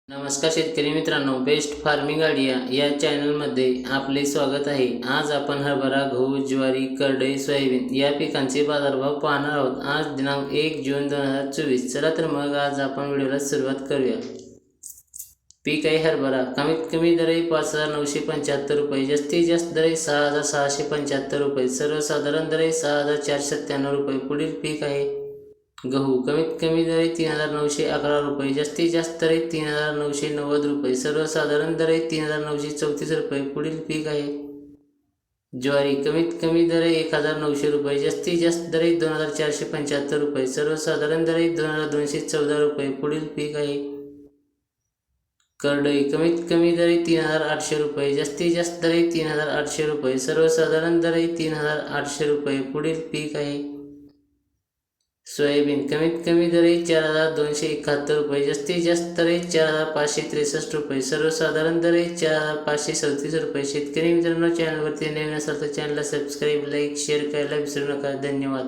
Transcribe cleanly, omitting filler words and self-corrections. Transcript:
नमस्कार शेतकरी मित्रांनो, बेस्ट फार्मिंग आयडिया या चॅनलमध्ये आपले स्वागत आहे। आज आपण हरभरा, गहू, ज्वारी, करडई, सोयाबीन या पिकांचे बाजारभाव पाहणार आहोत। आज दिनांक 1 जून 2024। चला तर मग आज आपण व्हिडिओला सुरुवात करूया। पीक आहे हरभरा। कमीत कमी दर आहे 5,975 रुपये, जास्तीत जास्त दर आहे 6,675 रुपये, सर्वसाधारण दर आहे 6,497 रुपये। पुढील पीक आहे गहू। कमीत कमी दर आहे 3,911 रुपये, जास्तीत जास्त दर आहे 3,990 रुपये, सर्वसाधारण दर आहे 3,934 रुपये। पुढील पीक आहे ज्वारी। कमीत कमी दर आहे 1,900 रुपये, जास्तीत जास्त दर आहे 2,475 रुपये, सर्वसाधारण दर आहे 2,214 रुपये। पुढील पीक आहे करडई। कमीत कमी दर आहे 3,800 रुपये, जास्तीत जास्त दर आहे 3,800 रुपये, सर्वसाधारण दर आहे 3,800 रुपये। पुढील पीक आहे सोयाबीन। कमीत कमी दर आहे 4,271 रुपये, जास्तीत जास्त दर आहे 4,563 रुपये, सर्वसाधारण दर आहे 4,537 रुपये। शेतकरी मित्रांनो, चॅनलवरती नवीन असाल तर चॅनलला सबस्क्राईब, लाईक, शेअर करायला विसरू नका। धन्यवाद।